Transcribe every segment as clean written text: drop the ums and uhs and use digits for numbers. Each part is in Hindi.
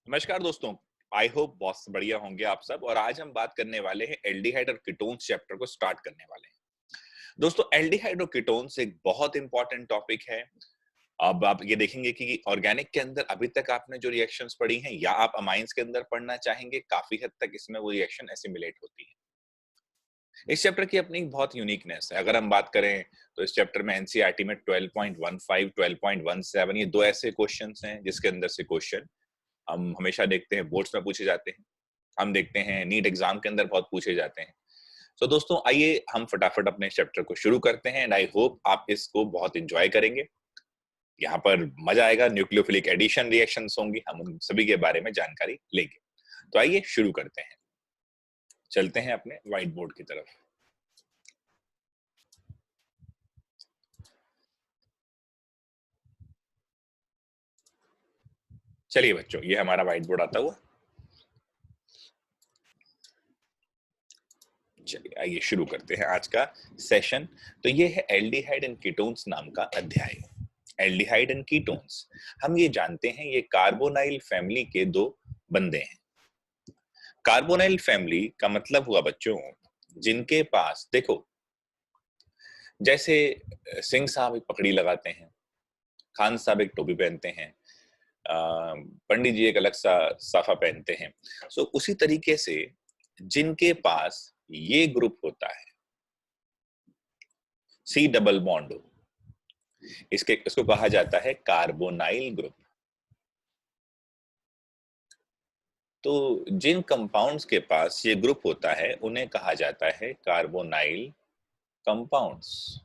नमस्कार दोस्तों। आई होप बहुत बढ़िया होंगे आप सब। और आज हम बात करने वाले हैं एल्डिहाइड और कीटोन्स चैप्टर को स्टार्ट करने वाले हैं। दोस्तों, एल्डिहाइड और कीटोन्स एक बहुत इंपॉर्टेंट टॉपिक है। अब आप ये देखेंगे कि ऑर्गेनिक के अंदर अभी तक आपने जो रिएक्शंस पढ़ी हैं या आप अमाइंस के अंदर पढ़ना चाहेंगे, काफी हद तक इसमें वो रिएक्शन एसिमिलेट होती है। इस चैप्टर की अपनी एक बहुत यूनिकनेस है। अगर हम बात करें तो इस चैप्टर में एनसीईआरटी में 12.15 12.17 ये दो ऐसे क्वेश्चंस हैं जिसके अंदर से क्वेश्चन हम हमेशा देखते हैं बोर्ड्स में पूछे जाते हैं। हम देखते हैं नीट एग्जाम के अंदर बहुत पूछे जाते हैं। तो दोस्तों, आइए हम फटाफट अपने चैप्टर को शुरू करते हैं एंड आई होप आप इसको बहुत एंजॉय करेंगे। यहाँ पर मजा आएगा, न्यूक्लियोफिलिक एडिशन रिएक्शंस होंगी, हम उन सभी के बारे में जानकारी लेंगे। तो आइए शुरू करते हैं, चलते हैं अपने व्हाइट बोर्ड की तरफ। चलिए बच्चों, ये हमारा व्हाइट बोर्ड आता हुआ। चलिए आइए शुरू करते हैं आज का सेशन। तो ये है एल्डिहाइड एंड कीटोन्स नाम का अध्याय। एल्डिहाइड एंड कीटोन्स, हम ये जानते हैं ये कार्बोनाइल फैमिली के दो बंदे हैं। कार्बोनाइल फैमिली का मतलब हुआ बच्चों, जिनके पास देखो, जैसे सिंह साहब एक पगड़ी लगाते हैं, खान साहब एक टोपी पहनते हैं, पंडित जी एक अलग सा साफा पहनते हैं। सो उसी तरीके से जिनके पास ये ग्रुप होता है, सी डबल बॉन्ड, इसको कहा जाता है कार्बोनाइल ग्रुप। तो जिन कंपाउंड्स के पास ये ग्रुप होता है उन्हें कहा जाता है कार्बोनाइल कंपाउंड्स।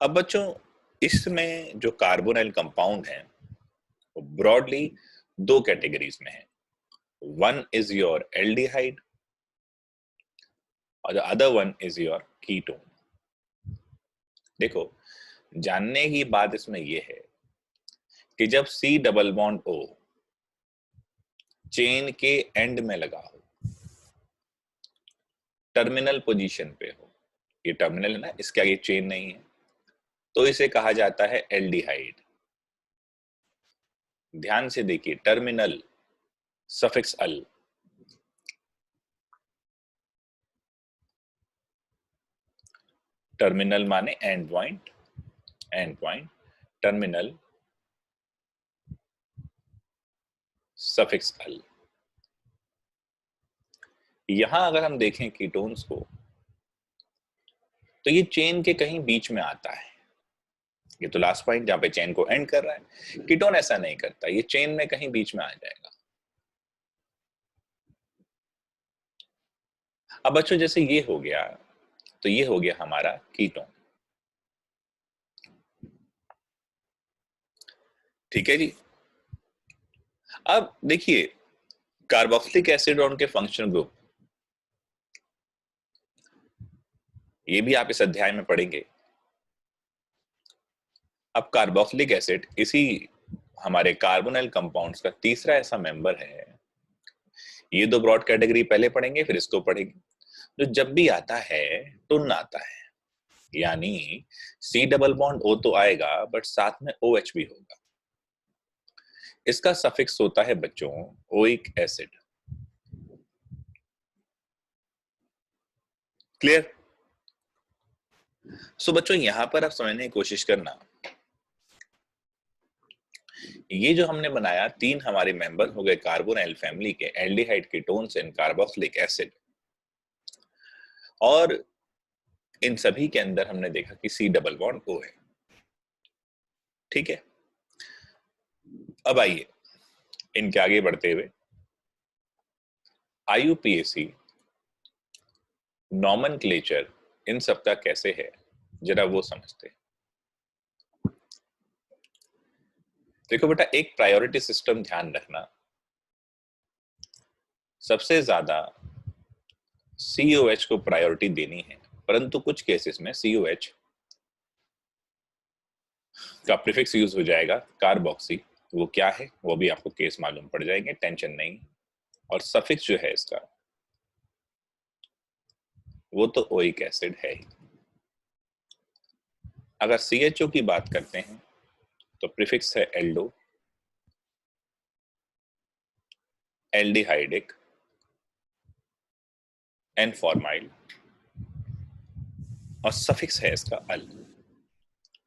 अब बच्चों, इसमें जो कार्बोनाइल कंपाउंड है वो ब्रॉडली दो कैटेगरीज में है। वन इज योर एल्डिहाइड और the other one is your ketone. देखो, जानने की बात इसमें यह है कि जब C double bond O chain के एंड में लगा हो, टर्मिनल पोजीशन पे हो, ये टर्मिनल है ना, इसके आगे चेन नहीं है, तो इसे कहा जाता है एल्डिहाइड। ध्यान से देखिए, टर्मिनल सफिक्स अल। टर्मिनल माने end point, end point, terminal suffix al. यहां अगर हम देखें कीटोन्स को, तो ये चेन के कहीं बीच में आता है। ये तो लास्ट पॉइंट जहां पे चेन को एंड कर रहा है। कीटोन ऐसा नहीं करता, ये चेन में कहीं बीच में आ जाएगा। अब बच्चों, जैसे ये हो गया, तो ये हो गया हमारा कीटोन। ठीक है जी। अब देखिए, कार्बोक्सिलिक एसिड और उनके फंक्शनल ग्रुप, ये भी आप इस अध्याय में पढ़ेंगे। अब कार्बोक्सिलिक एसिड इसी हमारे कार्बोनाइल कंपाउंड्स का तीसरा ऐसा मेंबर है। ये दो ब्रॉड कैटेगरी पहले पढ़ेंगे, फिर इसको पढ़ेंगे। जो जब भी आता है, टुन आता है, यानी सी डबल बॉन्ड ओ तो आएगा बट साथ में ओ एच भी होगा। इसका सफिक्स होता है बच्चों ओइक एसिड। क्लियर? सो बच्चों, यहां पर आप समझने की कोशिश करना, ये जो हमने बनाया, तीन हमारे मेंबर हो गए कार्बोनाइल फैमिली के, aldehyde, ketones and carboxylic acid. और इन सभी के अंदर हमने देखा कि सी डबल बॉन्ड ओ है। ठीक है। अब आइए इनके आगे बढ़ते हुए, आईयूपीएसी नॉमेनक्लेचर इन सब का कैसे है, जरा वो समझते हैं। देखो बेटा, एक प्रायोरिटी सिस्टम ध्यान रखना, सबसे ज्यादा COH को प्रायोरिटी देनी है, परंतु कुछ केसेस में COH का प्रीफिक्स यूज हो जाएगा कार्बोक्सी। वो क्या है वो भी आपको केस मालूम पड़ जाएंगे, टेंशन नहीं। और सफिक्स जो है इसका, वो तो ओइक एसिड है ही। अगर CHO की बात करते हैं तो प्रीफिक्स है एल्डो, एल्डिहाइडिक, एन फॉर्माइल, और सफिक्स है इसका अल।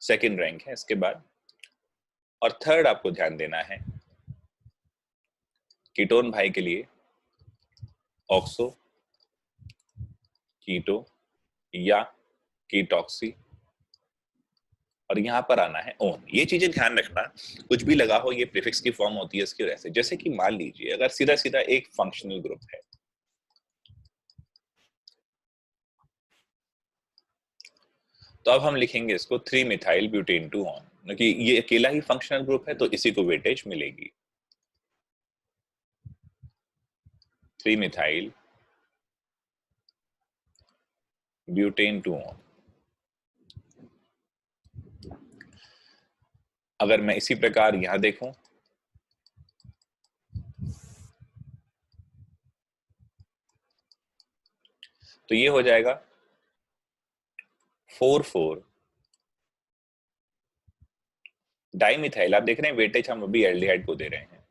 सेकंड रैंक है इसके बाद। और थर्ड आपको ध्यान देना है, कीटोन भाई के लिए ऑक्सो, कीटो या कीटॉक्सी, और यहां पर आना है ओन। ये चीजें ध्यान रखना, कुछ भी लगा हो ये प्रीफिक्स की फॉर्म होती है इसकी वजह से। जैसे कि मान लीजिए अगर सीधा सीधा एक फंक्शनल ग्रुप है, तो अब हम लिखेंगे इसको 3 मिथाइल ब्यूटेन 2 ऑन, क्योंकि ये अकेला ही फंक्शनल ग्रुप है तो इसी को वेटेज मिलेगी। 3 मिथाइल ब्यूटेन 2 ऑन। अगर मैं इसी प्रकार यहां देखूं तो ये हो जाएगा 4,4 डाइमिथाइल। आप देख रहे हैं वेटेज हम अभी एल्डिहाइड को दे रहे हैं।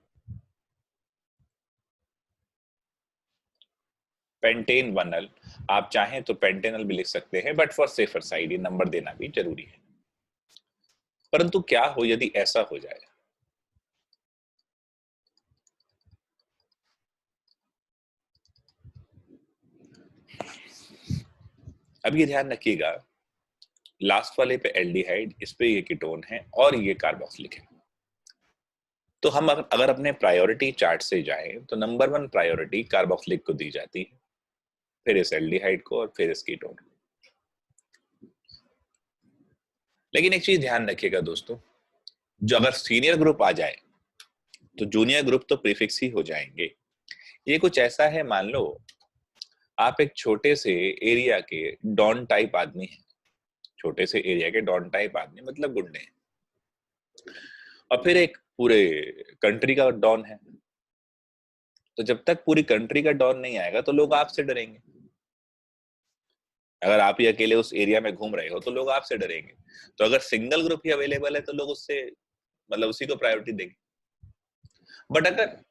पेंटेन 1 आप चाहें तो पेंटेनल भी लिख सकते हैं, बट फॉर सेफर साइड ये नंबर देना भी जरूरी है। परंतु क्या हो यदि ऐसा हो जाए, अब ये ध्यान रखिएगा, लास्ट वाले पे एल्डिहाइड, इस पे ये कीटोन है और ये कार्बोक्सिलिक है। तो हम अगर अपने प्रायोरिटी चार्ट से जाएं तो नंबर 1 प्रायोरिटी कार्बोक्सिलिक को दी जाती है, फिर इस एल्डिहाइड को और फिर इस कीटोन को। लेकिन एक चीज ध्यान रखिएगा दोस्तों, जो अगर सीनियर ग्रुप आ जाए तो जूनियर ग्रुप तो प्रीफिक्स ही हो जाएंगे। ये कुछ ऐसा है, मान लो आप एक छोटे से एरिया के डॉन टाइप आदमी हैं, छोटे से एरिया के डॉन टाइप आदमी मतलब गुंडे हैं, और फिर एक पूरे कंट्री का डॉन है। तो जब तक पूरी कंट्री का डॉन नहीं आएगा तो लोग आपसे डरेंगे। अगर आप ही अकेले उस एरिया में घूम रहे हो तो लोग आपसे डरेंगे। तो अगर सिंगल ग्रुप ही अवेलेबल है तो लोग उससे मतलब उसी को प्रायोरिटी देंगे। बट अगर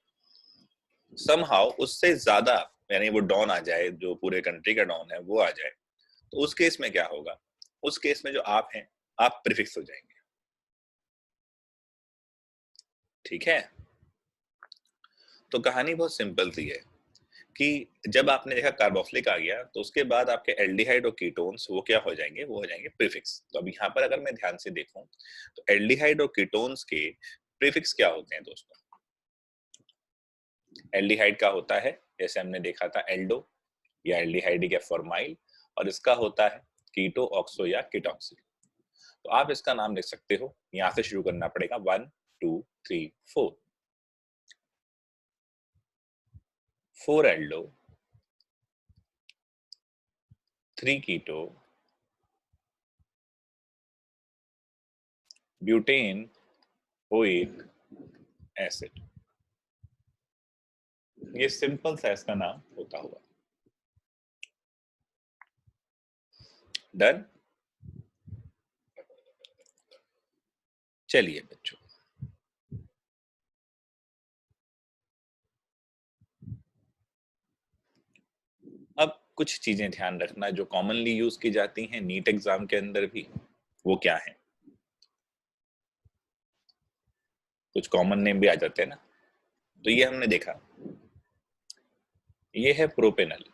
समहाउ उससे ज्यादा, यानी वो डॉन आ जाए, जो पूरे कंट्री का डॉन है वो आ जाए, तो उस केस में क्या होगा? उस केस में जो आप हैं, आप प्रीफिक्स हो जाएंगे। ठीक है, तो कहानी बहुत सिंपल सी है कि जब आपने देखा कार्बोक्सिलिक आ गया तो उसके बाद आपके एल्डिहाइड और कीटोन्स वो क्या हो जाएंगे? वो हो जाएंगे प्रीफिक्स। तो अब यहाँ पर अगर मैं ध्यान से देखूं तो एल्डिहाइड और कीटोन्स के प्रीफिक्स क्या होते हैं दोस्तों? एल्डिहाइड का होता है, जैसे हमने देखा था, एल्डो या एल्डिहाइडिक या फॉर्माइल, और इसका होता है कीटो, ऑक्सो या कीटॉक्सी। तो आप इसका नाम लिख सकते हो, यहां से शुरू करना पड़ेगा, 1 2 3 4। 4 एल्डो, 3 कीटो, ब्यूटेन ओइक एसिड। ये सिंपल सा इसका नाम होता हुआ। डन। चलिए बच्चों, अब कुछ चीजें ध्यान रखना जो कॉमनली यूज की जाती हैं नीट एग्जाम के अंदर भी। वो क्या है? कुछ कॉमन नेम भी आ जाते हैं ना। तो ये हमने देखा, ये है प्रोपेनल।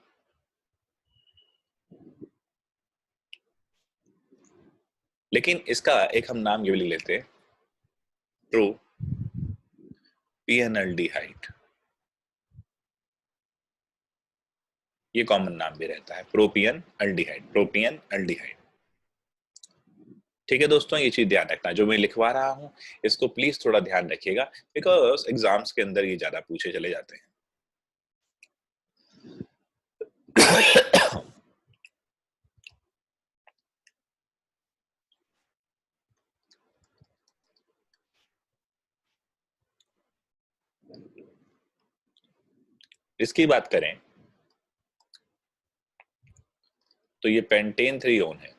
लेकिन इसका एक हम नाम ये भी ले लेते हैं, प्रोपियनल्डिहाइड। ये कॉमन नाम भी रहता है, प्रोपियन अल्डिहाइड, प्रोपियन अल्डिहाइड। ठीक है दोस्तों, ये चीज ध्यान रखना, जो मैं लिखवा रहा हूं इसको प्लीज थोड़ा ध्यान रखिएगा, बिकॉज एग्जाम्स के अंदर ये ज्यादा पूछे चले जाते हैं। इसकी बात करें तो ये पेंटेन 3 ओन है,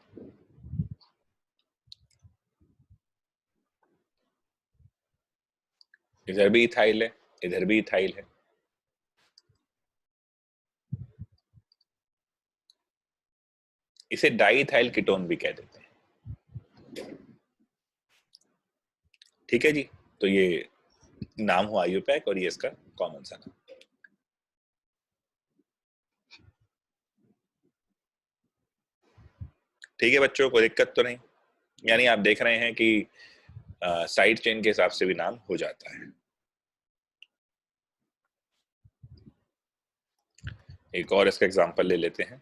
इधर भी इथाइल है, इधर भी इथाइल है। इसे डाइइथाइल कीटोन भी कह देते हैं। ठीक है जी। तो ये नाम हुआ आईयूपैक और ये इसका कॉमन सा नाम। ठीक है बच्चों, कोई दिक्कत तो नहीं? यानी आप देख रहे हैं कि साइड चेन के हिसाब से भी नाम हो जाता है। एक और इसका एग्जांपल ले लेते हैं,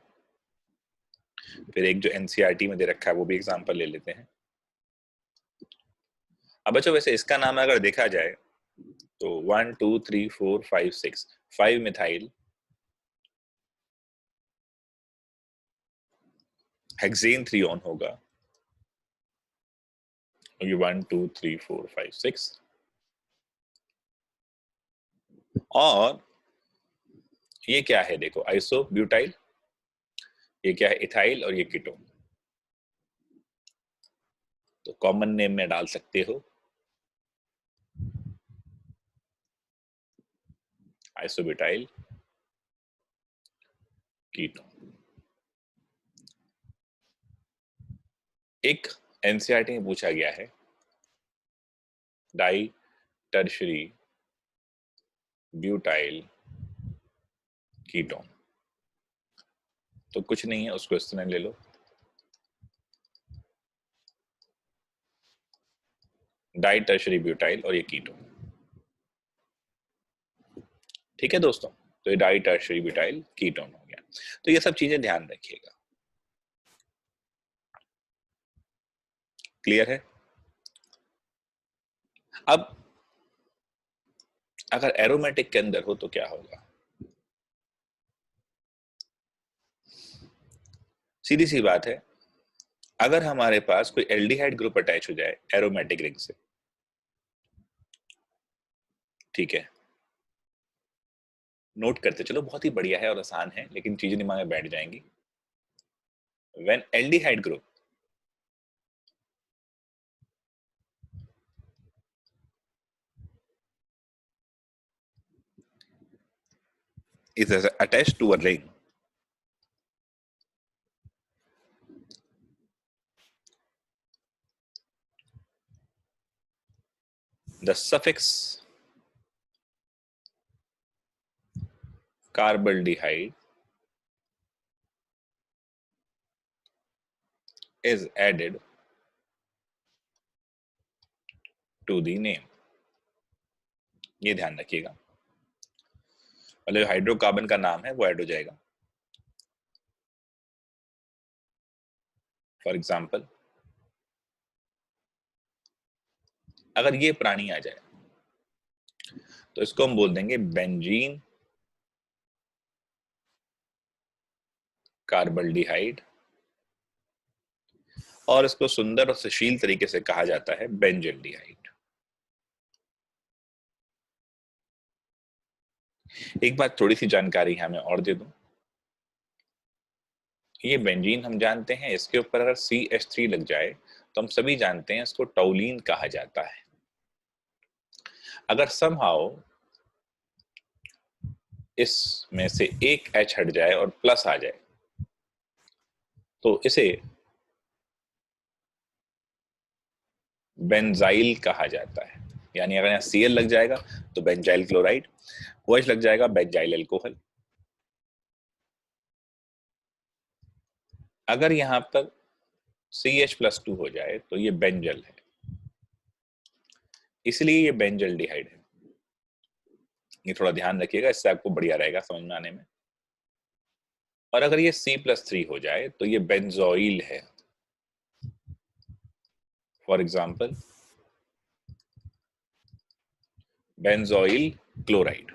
फिर एक जो एनसीईआरटी में दे रखा है वो भी एग्जांपल ले लेते हैं। अब बच्चों वैसे इसका नाम अगर देखा जाए तो 1 2 3 4 5 6 5 मिथाइल हेक्सेन 3 ऑन होगा। ये 1 2 3 4 5 6 और ये क्या है देखो, आइसो ब्यूटाइल। ये क्या है, इथाइल, और ये कीटोन। तो कॉमन नेम में डाल सकते हो आइसोब्यूटाइल कीटोन। एक एनसीईआरटी में पूछा गया है डाई टर्शरी ब्यूटाइल कीटोन, तो कुछ नहीं है, उस क्वेश्चन ले लो। डाई टर्शरी ब्यूटाइल और ये कीटोन। ठीक है दोस्तों, तो ये डाई टर्शरी ब्यूटाइल कीटोन हो गया। तो ये सब चीजें ध्यान रखिएगा। क्लियर है? अब अगर एरोमेटिक के अंदर हो तो क्या होगा? सीधी सी बात है, अगर हमारे पास कोई एल्डिहाइड ग्रुप अटैच हो जाए एरोमेटिक रिंग से, ठीक है, नोट करते चलो, बहुत ही बढ़िया है और आसान है, लेकिन चीजें दिमाग में बैठ जाएंगी। When aldehyde group is attached to a ring, the suffix carbaldehyde is added to the name। ये ध्यान रखिएगा, मतलब हाइड्रोकार्बन का नाम है वो ऐड हो जाएगा। फॉर एग्जाम्पल, अगर ये प्राणी आ जाए तो इसको हम बोल देंगे बेंजीन कार्बल्डिहाइड, और इसको सुंदर और सुशील तरीके से कहा जाता है बेंजल्डिहाइड। एक बात थोड़ी सी जानकारी यहाँ मैं और दे दूं, ये बेंजीन हम जानते हैं, इसके ऊपर अगर CH3 लग जाए तो हम सभी जानते हैं इसको टोलीन कहा जाता है। अगर समहाउ इसमें से एक H हट जाए और प्लस आ जाए तो इसे बेंजाइल कहा जाता है। यानी अगर यहाँ Cl लग जाएगा तो बेंजाइल क्लोराइड, OH लग जाएगा बेंजाइल अल्कोहल। अगर यहाँ पर CH+2 हो जाए तो ये बेंजल है, इसलिए ये बेंजल डिहाइड है। ये थोड़ा ध्यान रखिएगा, इससे आपको बढ़िया रहेगा समझ में आने में। और अगर ये C+3 हो जाए तो ये बेंजोइल है। For example benzoyl chloride.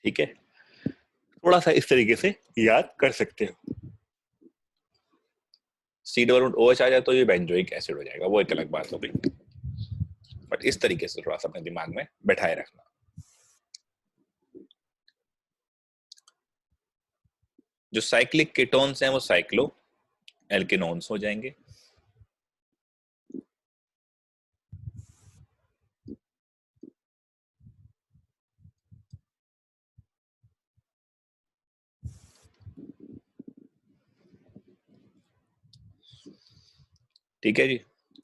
ठीक है, थोड़ा सा इस तरीके से याद कर सकते हो। C=OH आ जाए तो ये बेंजोइक एसिड हो जाएगा, वो एक अलग बात हो गई, बट इस तरीके से थोड़ा सा अपने दिमाग में बैठाए रखना। जो साइक्लिक कीटोन्स हैं वो साइक्लो एल्केनोन्स हो जाएंगे। ठीक है जी।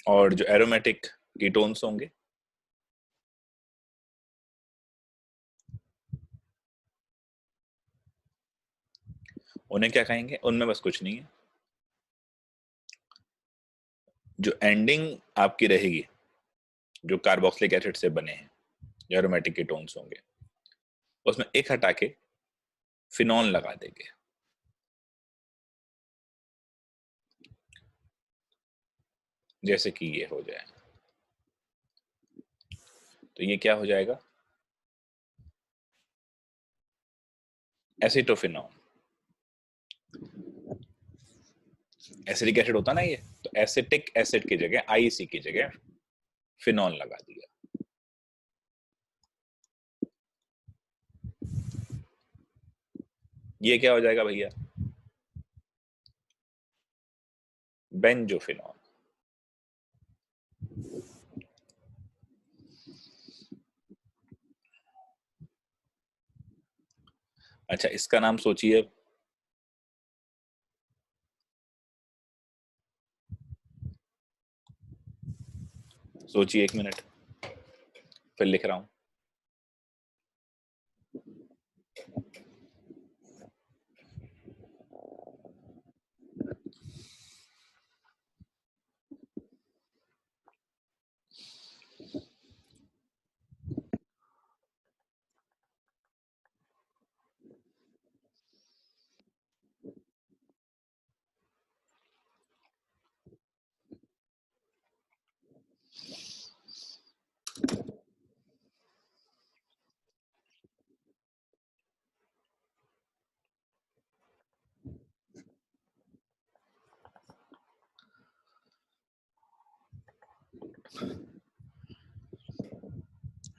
और जो एरोमेटिक कीटोन्स होंगे, उन्हें क्या कहेंगे? उनमें बस कुछ नहीं है, जो एंडिंग आपकी रहेगी, जो कार्बोक्सिलिक एसिड से बने हैं, जो एरोमेटिक कीटोन्स होंगे, उसमें एक हटा के फिनॉल लगा देंगे। जैसे कि ये हो जाए, तो ये क्या हो जाएगा? एसिटोफिनॉल। एसिडिक एसिड होता ना ये, तो एसिटिक एसिड की जगह, आईसी की जगह फिनॉल लगा दिया। ये क्या हो जाएगा भैया? बेंजोफिनॉल। अच्छा, इसका नाम सोचिए। सोचिए 1 मिनट, फिर लिख रहा हूं।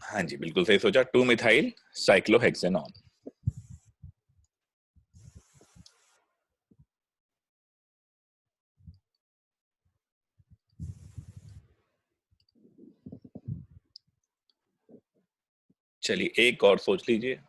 हाँ जी, बिल्कुल सही सोचा, 2 मिथाइल साइक्लोहेक्सेनॉन। चलिए एक और सोच लीजिए।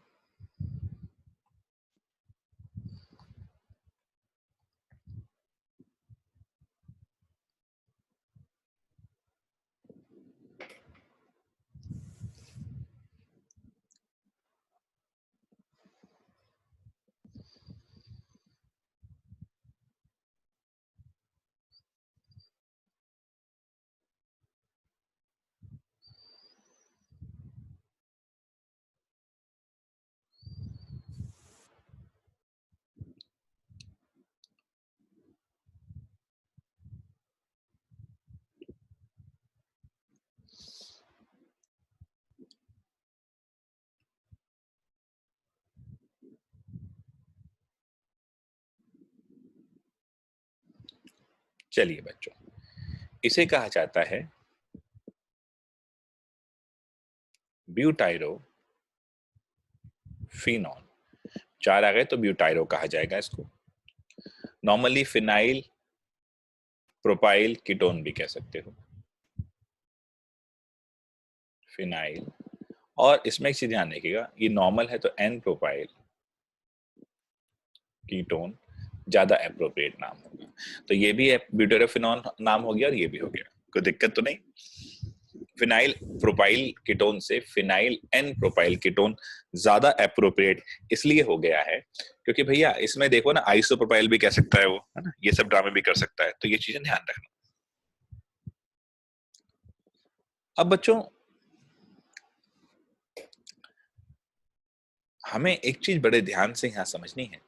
चलिए बच्चों, इसे कहा जाता है ब्यूटाइरो फिनॉल। चार आ गए तो ब्यूटाइरो कहा जाएगा इसको। नॉर्मली फिनाइल प्रोपाइल कीटोन भी कह सकते हो, फिनाइल। और इसमें एक चीज ध्यान रखिएगा, ये नॉर्मल है तो एन प्रोपाइल कीटोन ज्यादा अप्रोप्रिएट नाम होगा। तो ये भी ब्यूटेरोफिनॉल नाम हो गया और ये भी हो गया, कोई दिक्कत तो नहीं। फिनाइल प्रोपाइल कीटोन से फिनाइल एन प्रोपाइल कीटोन ज्यादा अप्रोप्रिएट इसलिए हो गया है क्योंकि भैया इसमें देखो ना, आइसोप्रोपाइल भी कह सकता है वो, है ना, ये सब ड्रामे भी कर सकता है, तो ये चीजें ध्यान रखना। अब बच्चों, हमें एक चीज बड़े ध्यान से यहां समझनी है,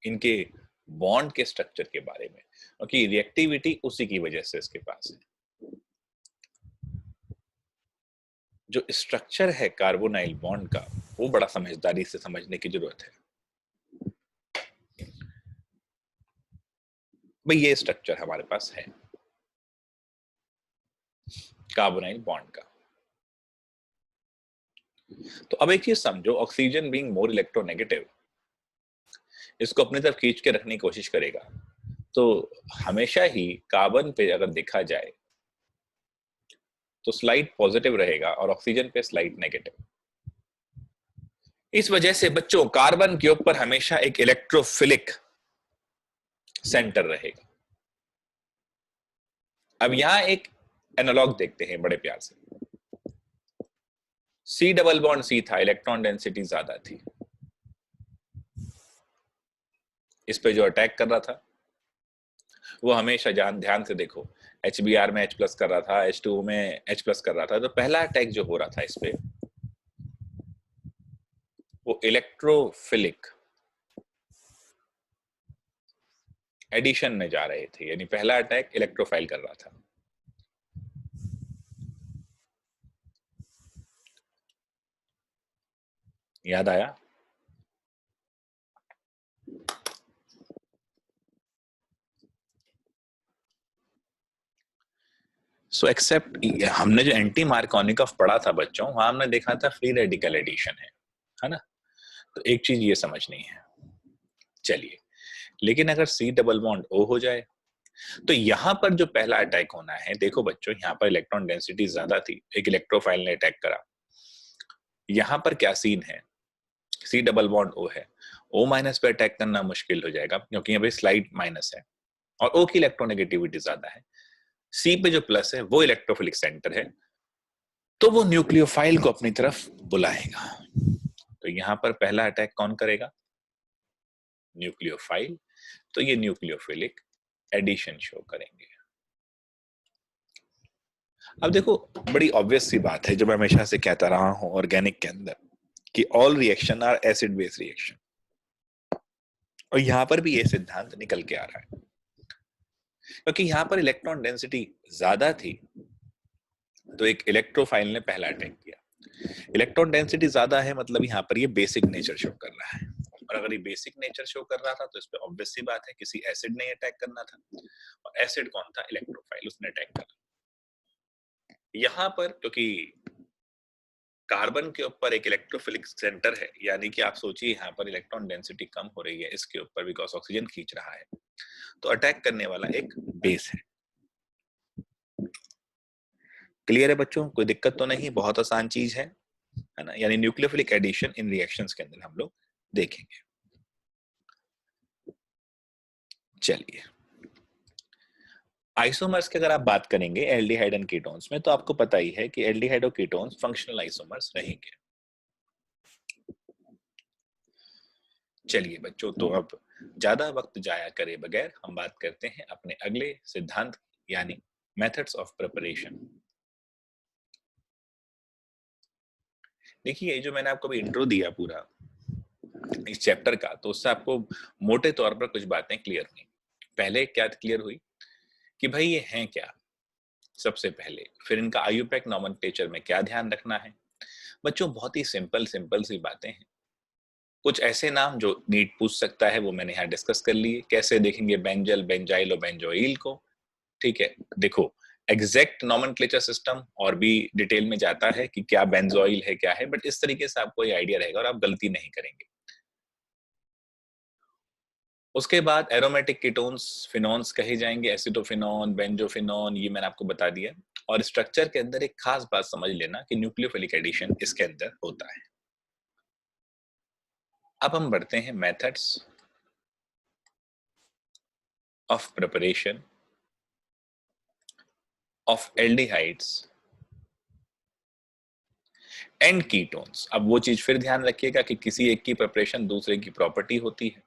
इनके बॉन्ड के स्ट्रक्चर के बारे में, क्योंकि रिएक्टिविटी उसी की वजह से इसके पास है। जो स्ट्रक्चर है कार्बोनाइल बॉन्ड का, वो बड़ा समझदारी से समझने की जरूरत है। भाई ये स्ट्रक्चर हमारे पास है कार्बोनाइल बॉन्ड का। तो अब एक चीज समझो, ऑक्सीजन बीइंग मोर इलेक्ट्रोनेगेटिव इसको अपनी तरफ खींच के रखने की कोशिश करेगा, तो हमेशा ही कार्बन पे अगर देखा जाए तो स्लाइड पॉजिटिव रहेगा और ऑक्सीजन पे स्लाइड नेगेटिव। इस वजह से बच्चों कार्बन के ऊपर हमेशा एक इलेक्ट्रोफिलिक सेंटर रहेगा। अब यहां एक एनालॉग देखते हैं बड़े प्यार से। सी डबल बॉन्ड सी था, इलेक्ट्रॉन डेंसिटी ज्यादा थी, इस पे जो अटैक कर रहा था वो हमेशा ध्यान से देखो, HBr में H प्लस कर रहा था, H2O में H प्लस कर रहा था। तो पहला अटैक जो हो रहा था इस पे, वो इलेक्ट्रोफिलिक एडिशन में जा रहे थे, यानी पहला अटैक इलेक्ट्रोफाइल कर रहा था। याद आया? सो एक्सेप्ट, हमने जो एंटी मार्कोनिकॉफ पढ़ा था बच्चों, वहां हमने देखा था फ्री रेडिकल एडिशन है ना? तो एक चीज ये समझनी है। चलिए, लेकिन अगर सी डबल बॉन्ड ओ हो जाए, तो यहां पर जो पहला अटैक होना है, देखो बच्चों, यहाँ पर इलेक्ट्रॉन डेंसिटी ज्यादा थी, एक इलेक्ट्रोफाइल ने अटैक करा। यहां पर क्या सीन है, सी डबल बॉन्ड ओ है, ओ माइनस पे अटैक करना मुश्किल हो जाएगा, क्योंकि यहाँ पे स्लाइड माइनस है और ओ की इलेक्ट्रोनेगेटिविटी ज्यादा है। सी पे जो प्लस है वो इलेक्ट्रोफिलिक सेंटर है, तो वो न्यूक्लियोफाइल को अपनी तरफ बुलाएगा। तो यहां पर पहला अटैक कौन करेगा? न्यूक्लियोफाइल। तो ये न्यूक्लियोफिलिक एडिशन शो करेंगे। अब देखो, बड़ी ऑब्वियस सी बात है जो मैं हमेशा से कहता रहा हूं ऑर्गेनिक के अंदर, कि all reaction are acid base reaction, और यहां पर भी ये सिद्धांत निकल के आ रहा है, क्योंकि यहां पर इलेक्ट्रॉन डेंसिटी ज्यादा थी, तो एक इलेक्ट्रोफाइल ने पहला अटैक किया। इलेक्ट्रॉन डेंसिटी ज्यादा है, मतलब यहाँ पर ये बेसिक नेचर शो कर रहा है, और अगर ये बेसिक नेचर शो कर रहा था तो इस पे ऑब्वियस सी बात है किसी एसिड ने अटैक करना था, और एसिड कौन था? इलेक्ट्रोफाइल, उसने अटैक करा। यहां पर क्योंकि कार्बन के ऊपर एक इलेक्ट्रोफिलिक सेंटर है, यानी कि आप सोचिए यहाँ पर इलेक्ट्रॉन डेंसिटी कम हो रही है इसके ऊपर, बिकॉज ऑक्सीजन खींच रहा है, तो अटैक करने वाला एक बेस है। क्लियर है बच्चों? कोई दिक्कत तो नहीं? बहुत आसान चीज है ना? यानी न्यूक्लियोफिलिक एडिशन इन रिएक्शंस के अंदर हम लोग देखेंगे। चलिए, आइसोमर्स की अगर आप बात करेंगे एल्डिहाइड एंड कीटोन्स में, तो आपको पता ही है कि एल्डिहाइड और कीटोन्स फंक्शनल आइसोमर्स रहेंगे। चलिए बच्चों, तो अब ज्यादा वक्त जाया करे बगैर हम बात करते हैं अपने अगले सिद्धांत, यानी मेथड्स ऑफ प्रिपरेशन। देखिए, जो मैंने आपको अभी इंट्रो दिया पूरा इस चैप्टर का, तो उससे आपको मोटे तौर पर कुछ बातें क्लियर हुई। पहले क्या क्लियर हुई कि भाई ये हैं क्या, सबसे पहले, फिर इनका आईयूपैक नॉमेनक्लेचर में क्या ध्यान रखना है। बच्चों, बहुत ही सिंपल सिंपल सी बातें हैं। कुछ ऐसे नाम जो नीट पूछ सकता है वो मैंने यहाँ डिस्कस कर लिए। कैसे देखेंगे बेंजल, बेंजाइल और बेंजोइल को? ठीक है, देखो, एग्जैक्ट नॉमेनक्लेचर सिस्टम और भी डिटेल में जाता है कि क्या बेंजोइल है क्या है, बट इस तरीके से आपको ये आइडिया रहेगा और आप गलती नहीं करेंगे। उसके बाद एरोमेटिक कीटोन्स फिनोन्स कहे जाएंगे, एसिटोफिनोन, बेंजोफिनोन, ये मैंने आपको बता दिया। और स्ट्रक्चर के अंदर एक खास बात समझ लेना कि न्यूक्लियोफिलिक एडिशन इसके अंदर होता है। अब हम बढ़ते हैं methods of preparation of aldehydes and ketones. अब वो चीज फिर ध्यान रखिएगा कि किसी एक की प्रिपरेशन दूसरे की प्रॉपर्टी होती है।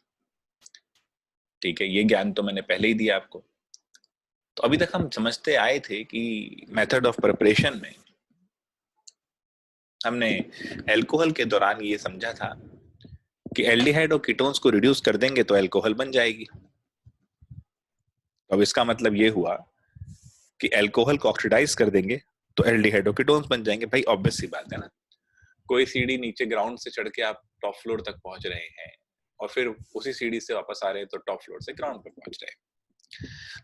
ठीक है, ये ज्ञान तो मैंने पहले ही दिया आपको। तो अभी तक हम समझते आए थे कि मेथड ऑफ प्रिपरेशन में हमने एल्कोहल के दौरान ये समझा था कि एल्डिहाइड और कीटोन्स को रिड्यूस कर देंगे तो एल्कोहल बन जाएगी। तो अब इसका मतलब ये हुआ कि एल्कोहल को ऑक्सीडाइज कर देंगे तो एल्डिहाइड और कीटोन्स बन जाएंगे। भाई ऑब्वियस सी बात है ना। कोई सीढ़ी नीचे ग्राउंड से चढ़ के आप टॉप फ्लोर तक पहुंच रहे हैं, और फिर उसी सीढ़ी से वापस आ रहे हैं तो टॉप फ्लोर से ग्राउंड पे पहुंच रहे हैं।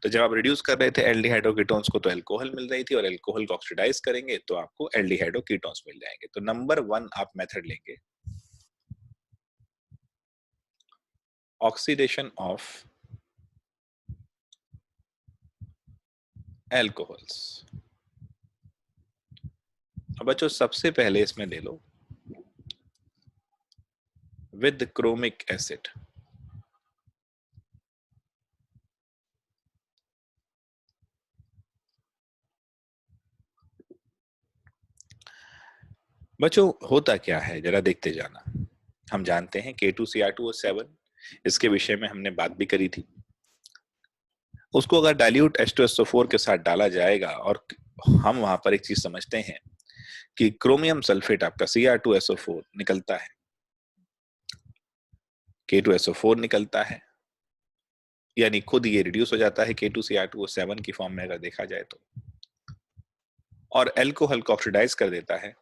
तो जब आप रिड्यूस कर रहे थे एल्डिहाइड और कीटोन्स को तो एल्कोहल मिल रही थी, और एल्कोहल को ऑक्सीडाइज करेंगे तो आपको एल्डिहाइड और कीटोन्स मिल जाएंगे। तो नंबर 1 आप मेथड लेंगे ऑक्सीडेशन ऑफ एल्कोहल्स। अब बच्चों, सबसे पहले इसमें ले लो विद क्रोमिक एसिड। बच्चों होता क्या है जरा देखते जाना। हम जानते हैं K2Cr2O7, इसके विषय में हमने बात भी करी थी। उसको अगर डाइल्यूट H2SO4 के साथ डाला जाएगा और हम वहां पर एक चीज समझते हैं कि क्रोमियम सल्फेट आपका Cr2SO4 निकलता है, K2SO4 निकलता है, यानी खुद ये रिड्यूस हो जाता है K2Cr2O7 की फॉर्म में अगर देखा जाए तो, और एल्कोहल को ऑक्सीडाइज कर देता है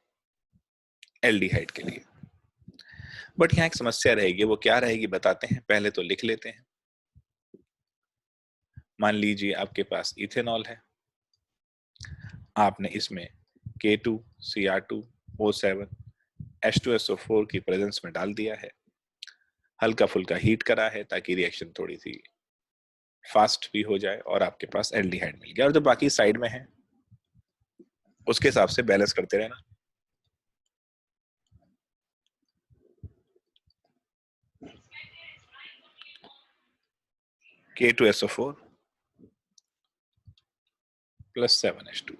एल्डिहाइड के लिए। बट यहाँ एक समस्या रहेगी, वो क्या रहेगी बताते हैं, पहले तो लिख लेते हैं। मान लीजिए आपके पास इथेनॉल है, आपने इसमें K2Cr2O7 H2SO4 की प्रेजेंस में डाल दिया है, हल्का फुल्का हीट करा है ताकि रिएक्शन थोड़ी सी फास्ट भी हो जाए और आपके पास एल्डिहाइड मिल गया, और जो बाकी साइड में है उसके हिसाब से बैलेंस करते रहना। K2SO4 plus 7H2।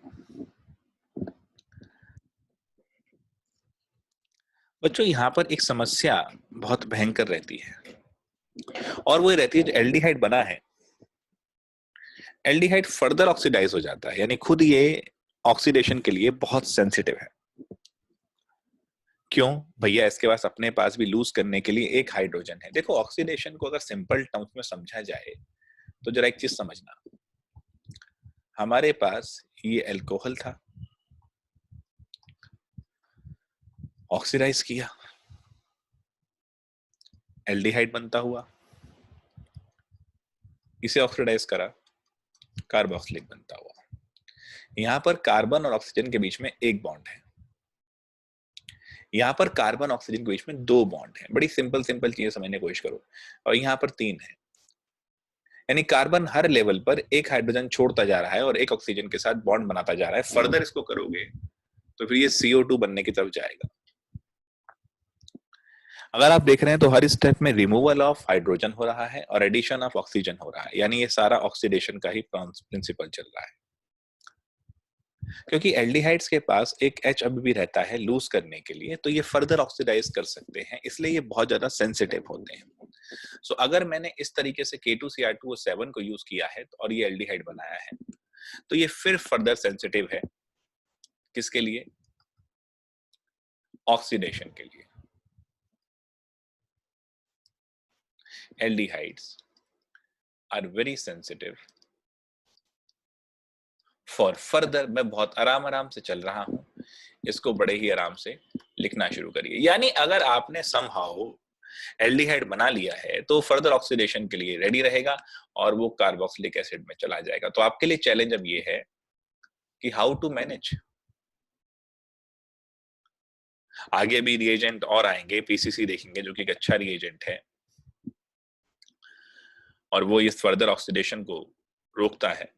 बच्चों यहाँ पर एक समस्या बहुत भयंकर रहती है, और वो रहती है जो एल्डिहाइड बना है, एल्डिहाइड फर्दर ऑक्सीडाइज हो जाता है, यानी खुद ये ऑक्सीडेशन के लिए बहुत सेंसिटिव है। क्यों भैया, इसके पास अपने पास भी लूज करने के लिए एक हाइड्रोजन है। देखो ऑक्सीडेशन को अगर सिंपल टर्म्स में समझा जाए तो जरा एक चीज समझना, हमारे पास ये अल्कोहल था, ऑक्सीडाइज किया, एल्डिहाइड बनता हुआ, इसे ऑक्सीडाइज करा, कार्बोक्सिलिक बनता हुआ। यहां पर कार्बन और ऑक्सीजन के बीच में एक बॉन्ड है, यहाँ पर कार्बन ऑक्सीजन के बीच में दो बॉन्ड है। बड़ी सिंपल सिंपल चीजें समझने की कोशिश करो, और यहाँ पर तीन है, यानी कार्बन हर लेवल पर एक हाइड्रोजन छोड़ता जा रहा है और एक ऑक्सीजन के साथ बॉन्ड बनाता जा रहा है। फर्दर इसको करोगे तो फिर ये CO2 बनने की तरफ जाएगा। अगर आप देख रहे हैं तो हर स्टेप में रिमूवल ऑफ हाइड्रोजन हो रहा है और एडिशन ऑफ ऑक्सीजन हो रहा है, यानी ये सारा ऑक्सीडेशन का ही प्रिंसिपल चल रहा है। क्योंकि एल्डिहाइड्स के पास एक H अभी भी रहता है लूज करने के लिए, तो ये फर्दर ऑक्सीडाइज कर सकते हैं, इसलिए ये बहुत ज्यादा सेंसिटिव होते हैं। सो अगर मैंने इस तरीके से K2Cr2O7 को यूज किया है और ये एल्डिहाइड बनाया है, तो ये फिर फर्दर सेंसिटिव है किसके लिए, ऑक्सीडेशन के लिए। Aldehydes are very sensitive for further, मैं बहुत आराम आराम से चल रहा हूं, इसको बड़े ही आराम से लिखना शुरू करिए। यानी अगर आपने समहाउ एल्डिहाइड बना लिया है तो फर्दर ऑक्सीडेशन के लिए रेडी रहेगा और वो कार्बोक्सिलिक एसिड में चला जाएगा। तो आपके लिए चैलेंज अब ये है कि हाउ टू मैनेज। आगे भी रिएजेंट और आएंगे, PCC देखेंगे जो कि एक अच्छा रिएजेंट है और वो इस फर्दर ऑक्सीडेशन को रोकता है।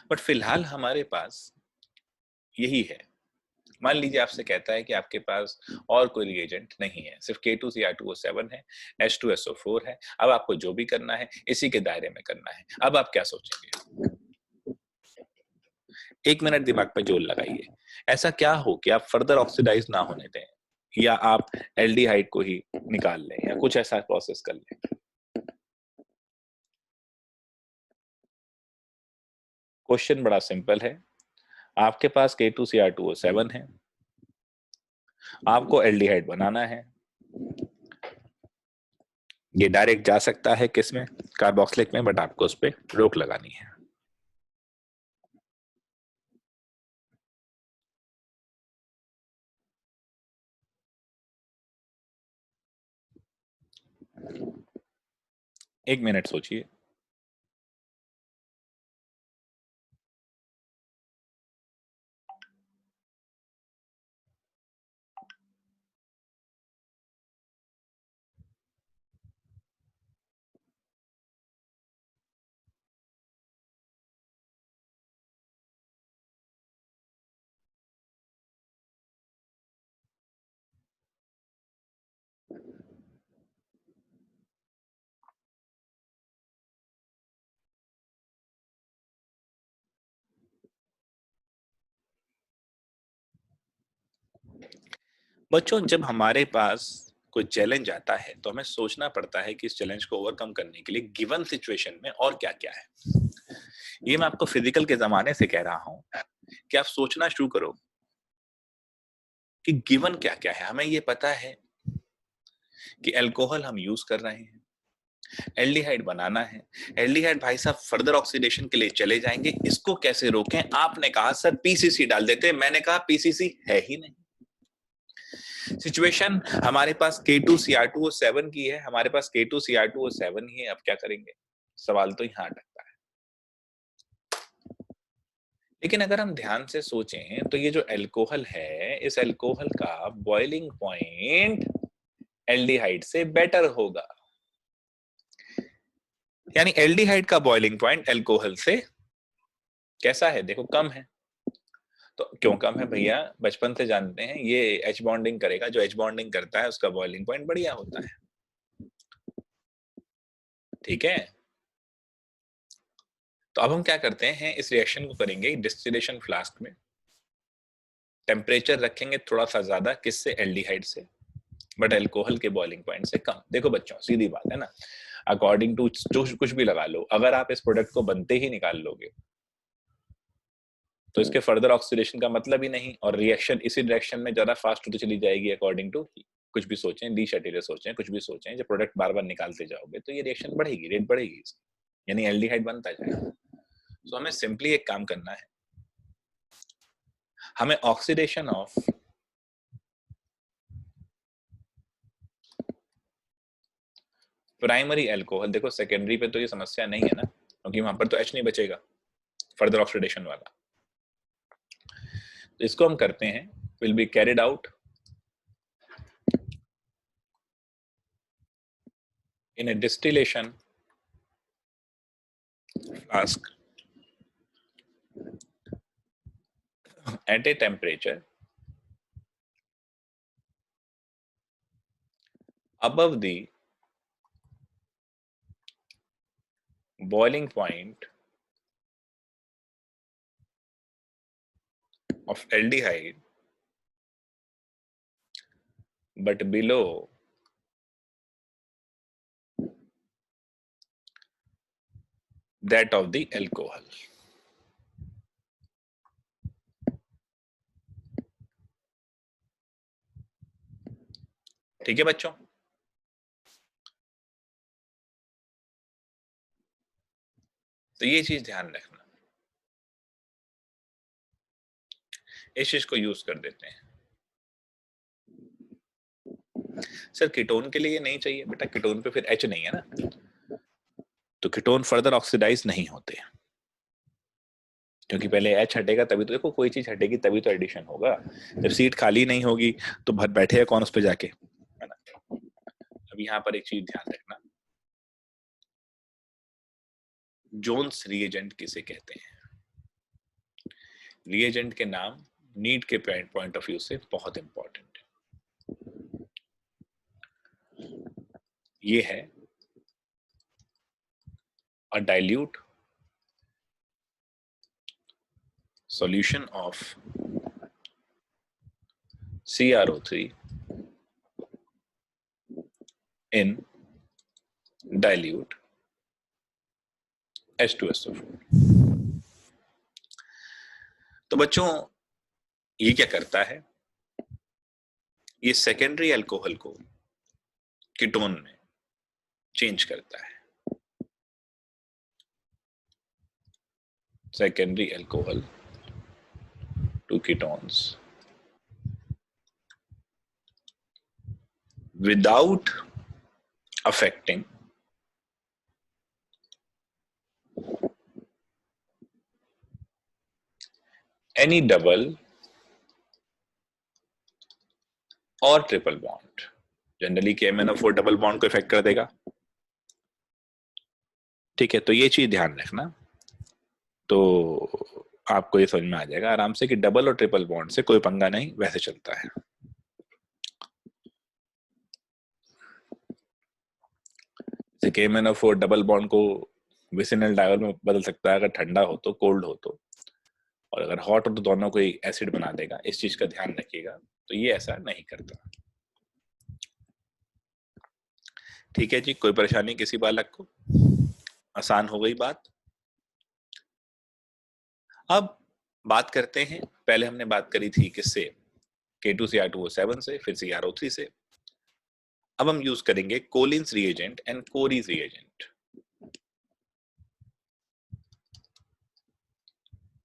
बट फिलहाल हमारे पास यही है। मान लीजिए आपसे कहता है कि आपके पास और कोई रिएजेंट नहीं है, सिर्फ K2Cr2O7 है, H2SO4 है, अब आपको जो भी करना है इसी के दायरे में करना है। अब आप क्या सोचेंगे? 1 मिनट दिमाग पे जोर लगाइए। ऐसा क्या हो कि आप फर्दर ऑक्सीडाइज ना होने दें, या आप एल्डिहाइड को ही निकाल लें, या कुछ ऐसा प्रोसेस कर लें। क्वेश्चन बड़ा सिंपल है, आपके पास K2Cr2O7 है, आपको एल्डिहाइड बनाना है। ये डायरेक्ट जा सकता है किसमें, कार्बोक्सिलिक में, बट आपको उस पर रोक लगानी है। एक मिनट सोचिए। बच्चों, जब हमारे पास कोई चैलेंज आता है तो हमें सोचना पड़ता है कि इस चैलेंज को ओवरकम करने के लिए गिवन सिचुएशन में और क्या-क्या है। ये मैं आपको फिजिकल के जमाने से कह रहा हूँ कि आप सोचना शुरू करो कि गिवन क्या-क्या है। हमें ये पता है कि अल्कोहल हम यूज कर रहे हैं, एल्डिहाइड बनाना है। एल्डिहाइड भाई साहब फर्दर ऑक्सीडेशन के लिए चले जाएंगे, इसको कैसे रोकें? आपने कहा सर पीसीसी डाल देते, मैंने कहा पीसीसी है ही नहीं। सिचुएशन हमारे पास K2Cr2O7 की है, हमारे पास K2Cr2O7 ही है, अब क्या करेंगे? सवाल तो यहाँ अटकता है। लेकिन अगर हम ध्यान से सोचें तो ये जो अल्कोहल है, इस अल्कोहल का बॉइलिंग पॉइंट एल्डिहाइड से बेटर होगा। यानी एल्डिहाइड का बॉइलिंग पॉइंट अल्कोहल से कैसा है? देखो कम है। तो क्यों कम है भैया? बचपन से जानते हैं ये एच बॉन्डिंग करेगा, जो एच बॉन्डिंग करता है उसका बॉइलिंग पॉइंट बढ़िया होता है। ठीक है, तो अब हम क्या करते हैं, इस रिएक्शन को करेंगे डिस्टिलेशन फ्लास्क में। टेम्परेचर रखेंगे थोड़ा सा ज्यादा, किससे? एल्डिहाइड से, बट अल्कोहल के बॉइलिंग पॉइंट से कम। देखो बच्चों, सीधी बात है ना, अकॉर्डिंग टू कुछ भी लगा लो, अगर आप इस प्रोडक्ट को बनते ही निकाल लोगे तो इसके फर्दर ऑक्सीडेशन का मतलब ही नहीं, और रिएक्शन इसी डायरेक्शन में ज्यादा फास्ट होती चली जाएगी। अकॉर्डिंग टू कुछ भी सोचें, डी शर्टिले सोचें, कुछ भी सोचें, जब प्रोडक्ट बार बार निकालते जाओगे तो ये रिएक्शन बढ़ेगी, रेट बढ़ेगी, यानी एल्डिहाइड बनता जाएगा। तो हमें सिंपली एक काम करना है, हमें ऑक्सीडेशन ऑफ प्राइमरी अल्कोहल, देखो सेकेंडरी पे तो ये समस्या नहीं है ना, क्योंकि वहां पर तो एच नहीं बचेगा फर्दर ऑक्सीडेशन वाला। तो इसको हम करते हैं, will be carried out in a distillation flask at a temperature above the boiling point of aldehyde but below that of the alcohol. ठीक है बच्चों, तो ये चीज ध्यान रखना, इस चीज को यूज कर देते हैं। सर कीटोन के लिए ये नहीं चाहिए बेटा, कीटोन पे फिर एच नहीं है ना, तो कीटोन फर्दर ऑक्सीडाइज नहीं होते, क्योंकि पहले एच हटेगा तभी तो, देखो कोई चीज हटेगी तभी तो एडिशन होगा। जब सीट खाली नहीं होगी तो भर बैठेगा कौन उस पे जाके, है ना। अब यहाँ पर एक चीज ध्यान रखना, जोन्स रिएजेंट किसे कहते हैं? रिएजेंट के नाम नीट के पॉइंट ऑफ व्यू से बहुत इंपॉर्टेंट है। ये है a dilute solution of CrO3 in dilute H2SO4। तो बच्चों ये क्या करता है, ये सेकेंडरी अल्कोहल को कीटोन में चेंज करता है। Secondary alcohol to ketones without affecting any double और triple bond. Generally KMnO4 double bond को इफेक्ट कर देगा, ठीक है। तो ये चीज ध्यान रखना, तो आपको ये समझ में आ जाएगा आराम से कि डबल और ट्रिपल बॉन्ड से कोई पंगा नहीं, वैसे चलता है। KMnO4 डबल बॉन्ड को विसिनल डायोल में बदल सकता है, अगर ठंडा हो तो, कोल्ड हो तो, और अगर हॉट हो तो दोनों को एसिड बना देगा। इस चीज का ध्यान रखिएगा। तो ये ऐसा नहीं करता। ठीक है जी, कोई परेशानी किसी बालक को? आसान हो गई बात। अब बात करते हैं, पहले हमने बात करी थी किससे, K2Cr2O7 से, फिर CrO3 से। अब हम यूज करेंगे Collins reagent and Cori's reagent.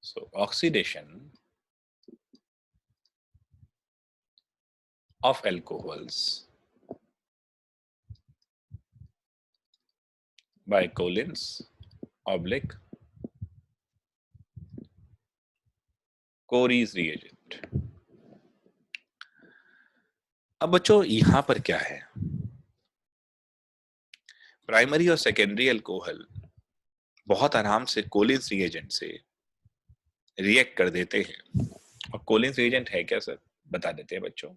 So oxidation of alcohols by Collins oblique Cory's reagent। अब बच्चों यहां पर क्या है, प्राइमरी और सेकेंडरी अल्कोहल बहुत आराम से कोलिन्स रिएजेंट से रिएक्ट कर देते हैं। और कोलिन्स रिएजेंट है क्या सर, बता देते हैं बच्चों।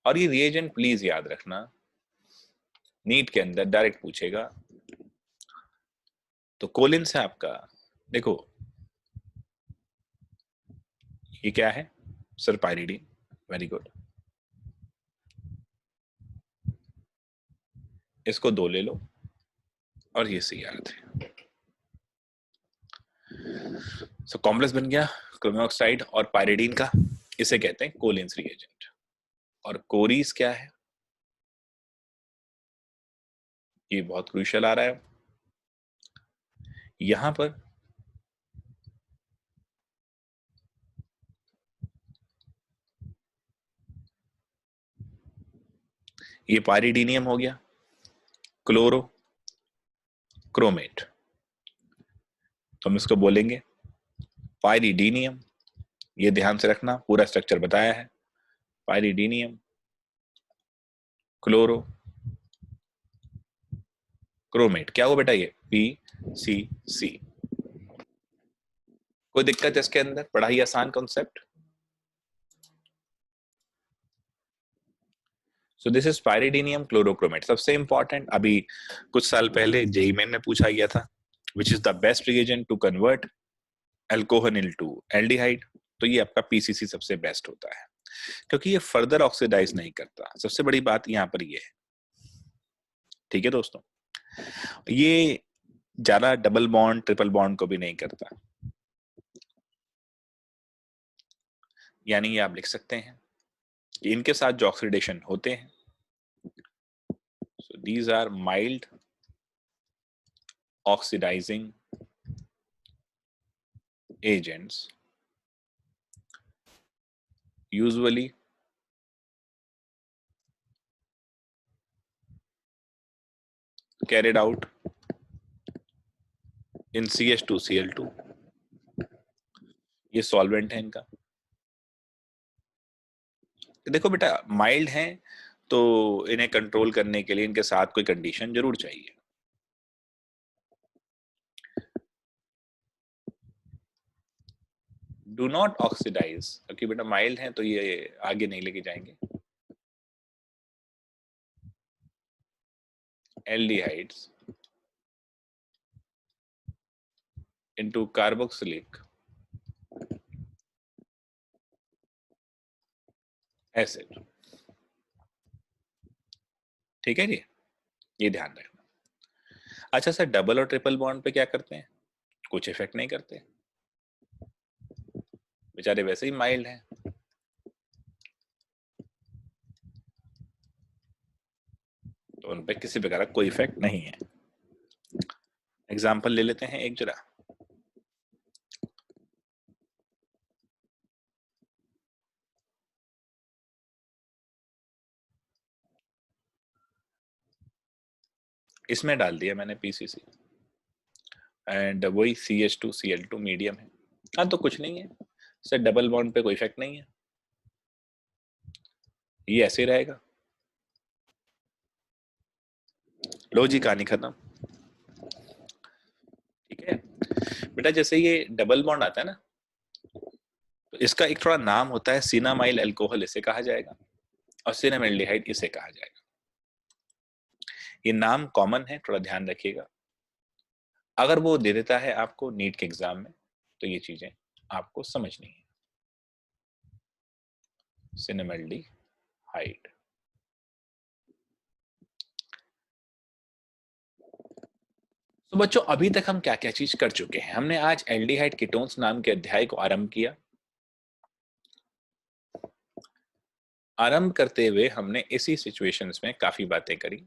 और ये रिएजेंट प्लीज याद रखना, नीट के अंदर डायरेक्ट पूछेगा। तो कोलिन्स है आपका, देखो ये क्या है सर, पायरिडीन। वेरी गुड, इसको 2 ले लो और ये Cr थे। सो कॉम्प्लेक्स बन गया क्रोमियम ऑक्साइड और पायरिडीन का, इसे कहते हैं कोलिन्स रिएजेंट। और कोरीज क्या है, ये बहुत क्रूशियल आ रहा है यहां पर। ये पायरिडीनियम हो गया, क्लोरो क्रोमेट, तो हम इसको बोलेंगे पायरिडीनियम। ये ध्यान से रखना, पूरा स्ट्रक्चर बताया है, पायरिडीनियम क्लोरो क्रोमेट। क्या हुआ बेटा, ये PCC। कोई दिक्कत है इसके अंदर, बड़ा ही आसान concept. So this is pyridinium chlorochromate. सबसे इंपॉर्टेंट, अभी कुछ साल पहले जेईई मेन में पूछा गया था, which is the best reagent to convert alcohol into aldehyde. तो ये आपका PCC सबसे बेस्ट होता है, क्योंकि ये फर्दर ऑक्सीडाइज नहीं करता। सबसे बड़ी बात यहाँ पर ये है। ठीक है दोस्तों, ये ज्यादा डबल बॉन्ड ट्रिपल बॉन्ड को भी नहीं करता। यानी ये आप लिख सकते हैं कि इनके साथ जो ऑक्सीडेशन होते हैं, so these are mild oxidizing agents usually carried out in CH2Cl2। ये सॉल्वेंट है इनका। देखो बेटा, माइल्ड हैं तो इन्हें कंट्रोल करने के लिए इनके साथ कोई कंडीशन जरूर चाहिए। डू नॉट ऑक्सीडाइज, क्योंकि बेटा माइल्ड हैं तो ये आगे नहीं लेके जाएंगे। Aldehydes into carboxylic acid. ठीक है जी, ये ध्यान रखना। अच्छा सर, डबल और ट्रिपल बॉन्ड पे क्या करते हैं? कुछ इफेक्ट नहीं करते, बेचारे वैसे ही माइल्ड हैं। तो उन पे किसी प्रकार का कोई इफेक्ट नहीं है। एग्जाम्पल ले लेते हैं एक जरा। इसमें डाल दिया मैंने PCC एंड वही CH2Cl2 मीडियम है। हाँ तो कुछ नहीं है सर, डबल बॉन्ड पे कोई इफेक्ट नहीं है, ये ऐसे ही रहेगा। लो जी, कहानी खत्म। ठीक है बेटा, जैसे ये डबल बॉन्ड आता है ना, तो इसका एक थोड़ा नाम होता है, सिनामाइल अल्कोहल इसे कहा जाएगा, और सिनामाइल्डिहाइड इसे कहा जाएगा। ये नाम कॉमन है, थोड़ा ध्यान रखिएगा। अगर वो दे देता है आपको नीट के एग्जाम में, तो ये चीजें आपको समझनी है। सिनेमल्डिहाइड। तो बच्चों अभी तक हम क्या क्या चीज कर चुके हैं? हमने आज एल्डिहाइड कीटोन्स नाम के अध्याय को आरंभ किया। आरंभ करते हुए हमने इसी सिचुएशंस में काफी बातें करी।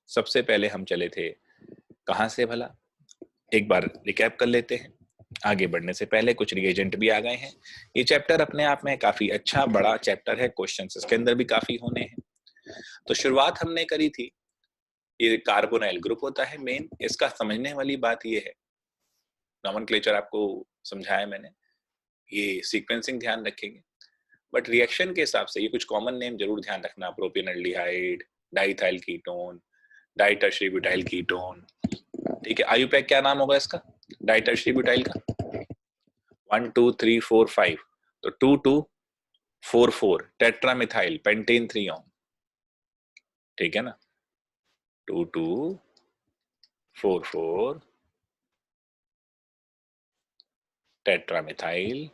सबसे पहले हम चले थे कहां से भला, एक बार रिकैप कर लेते हैं। आगे बढ़ने से पहले कुछ रिएजेंट भी आ गए हैं। ये चैप्टर अपने आप में काफी अच्छा बड़ा चैप्टर है, क्वेश्चंस इसके अंदर भी काफी होने हैं। तो शुरुआत हमने करी थी, ये कार्बोनाइल ग्रुप होता है मेन। इसका समझने वाली बात ये है, नॉमेनक्लेचर आपको समझाया मैंने, ये सीक्वेंसिंग ध्यान रखेंगे, बट रिएक्शन के हिसाब से ये कुछ कॉमन नेम जरूर ध्यान रखना। Propanaldehyde, diethyl ketone, ditertiary butyl ketone, ठीक है। आयुपैक क्या नाम होगा इसका, डाइटर्शरी ब्यूटाइल का? 1 2 3 4 5, तो 2 2 4 4 टेट्रामिथाइल पेंटेन 3 ऑन, ठीक है ना। 2 2 4 4 टेट्रामिथाइल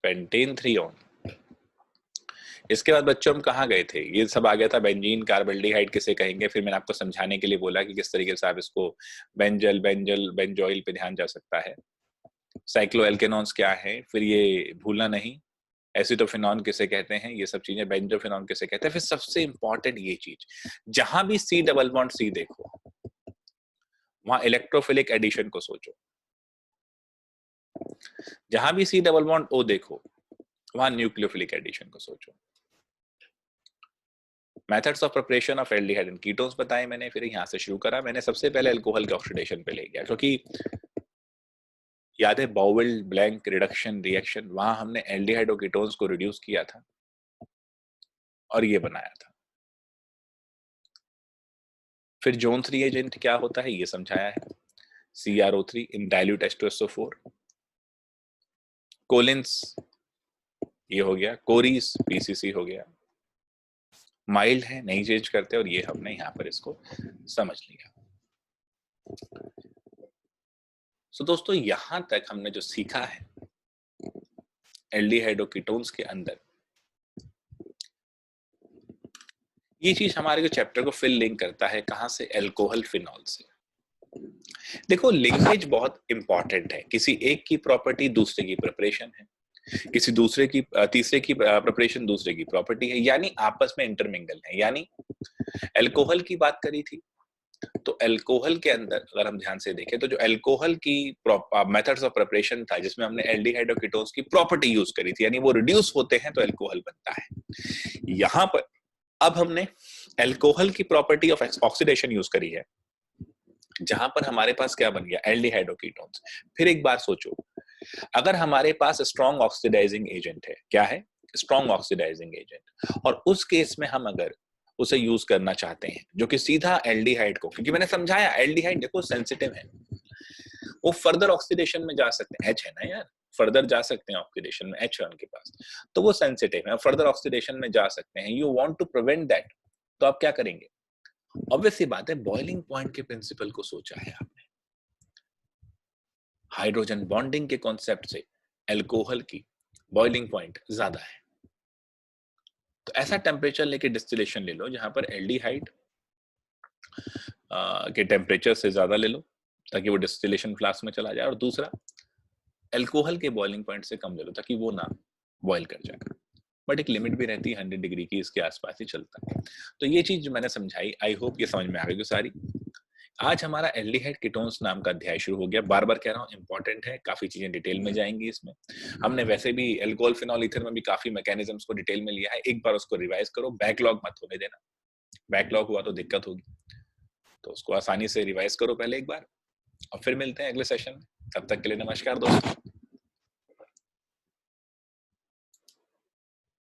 पेंटेन 3 ऑन। इसके बाद बच्चों हम कहाँ गए थे? ये सब आ गया था बेंजीन कार्बल्डिहाइड किसे कहेंगे, फिर मैंने आपको समझाने के लिए बोला कि किस तरीके से आप इसको बेंजल बेंजल बेंजोइल पे ध्यान जा सकता है। साइक्लोएल्केनॉन्स क्या है, फिर ये भूलना नहीं, एसिटोफिनॉन किसे कहते हैं, ये सब चीजें, बेंजोफिनॉन किसे कहते हैं। फिर सबसे इंपॉर्टेंट ये चीज, जहां भी सी डबल बॉन्ड सी देखो वहां इलेक्ट्रोफिलिक एडिशन को सोचो, जहां भी सी डबल बॉन्ड ओ देखो वहां न्यूक्लियोफिलिक एडिशन को सोचो। Methods of preparation of aldehyde and ketones बताए मैंने, फिर यहां से शुरू करा मैंने। सबसे पहले अल्कोहल के ऑक्सीडेशन पे ले गया, क्योंकि याद है बाउवेल ब्लैंक रिडक्शन रिएक्शन, वहां हमने एल्डिहाइड और कीटोन्स को रिड्यूस किया था और ये बनाया था। फिर जोन्स रिएजेंट क्या होता है ये समझाया है, CrO3 इन डाइल्यूट H2SO4, कोलिन्स ये हो गया, कोरीस PCC हो गया, माइल्ड है नहीं चेंज करते, और ये हमने यहाँ पर इसको समझ लिया। सो दोस्तों यहां तक हमने जो सीखा है एल्डिहाइड और कीटोन्स के अंदर, ये चीज हमारे जो चैप्टर को फिल लिंक करता है कहां से, अल्कोहल फिनॉल से। देखो लिंकेज बहुत इंपॉर्टेंट है, किसी एक की प्रॉपर्टी दूसरे की प्रिपरेशन है, किसी दूसरे की तीसरे की प्रिपरेशन दूसरे की प्रॉपर्टी है, यानी आपस में इंटरमिंगल है। यानी अल्कोहल की बात करी थी, तो अल्कोहल के अंदर अगर हम ध्यान से देखें तो जो अल्कोहल की मेथड्स ऑफ प्रिपरेशन था जिसमें हमने एल्डिहाइड और कीटोन्स की प्रॉपर्टी यूज करी थी, यानी वो रिड्यूस होते हैं तो अल्कोहल बनता है। यहां पर अब हमने अल्कोहल की प्रॉपर्टी ऑफ ऑक्सीडेशन यूज करी है, जहां पर हमारे पास क्या बन गया, एल्डिहाइड और कीटोन्स। फिर एक बार सोचो, अगर हमारे पास स्ट्रॉन्ग ऑक्सीडाइजिंग एजेंट है, क्या है, स्ट्रॉन्ग ऑक्सीडाइजिंग एजेंट, और उस केस में हम अगर उसे यूज करना चाहते हैं जो कि सीधा एल्डिहाइड को, क्योंकि मैंने समझाया एल्डिहाइड देखो सेंसिटिव है, वो फर्दर ऑक्सीडेशन में जा सकते हैं, H है ना यार, फर्दर जा सकते हैं ऑक्सीडेशन में, H है उनके पास, तो वो सेंसिटिव है, फर्दर ऑक्सीडेशन में जा सकते हैं। You want to prevent that, तो आप क्या करेंगे? ऑब्वियस सी बात है, बॉइलिंग पॉइंट के प्रिंसिपल को सोचा है आपने, हाइड्रोजन बॉन्डिंग के कॉन्सेप्ट से अल्कोहल की बॉइलिंग पॉइंट ज्यादा है, तो ऐसा टेम्परेचर लेके डिस्टिलेशन ले लो जहां पर एल्डिहाइड के टेम्परेचर से ज्यादा ले लो ताकि वो डिस्टिलेशन फ्लास्क में चला जाए, और दूसरा अल्कोहल के बॉइलिंग पॉइंट से कम ले लो ताकि वो ना बॉइल कर जाए, बट एक लिमिट भी रहती है 100 डिग्री की, इसके आसपास ही चलता है। तो ये चीज जो मैंने समझाई, आई होप ये समझ में आ गई सारी। आज हमारा एल्डिहाइड कीटोन्स नाम का अध्याय शुरू हो गया, बार बार कह रहा हूँ इंपॉर्टेंट है, काफी चीजें डिटेल में जाएंगी इसमें। हमने वैसे भी अल्कोहल फिनॉल ईथर में भी काफी मैकेनिज्म्स को डिटेल में लिया है, एक बार उसको रिवाइज करो, बैकलॉग मत होने देना, बैकलॉग हुआ तो दिक्कत होगी, तो उसको आसानी से रिवाइज करो पहले एक बार, और फिर मिलते हैं अगले सेशन में। तब तक के लिए नमस्कार दोस्तों।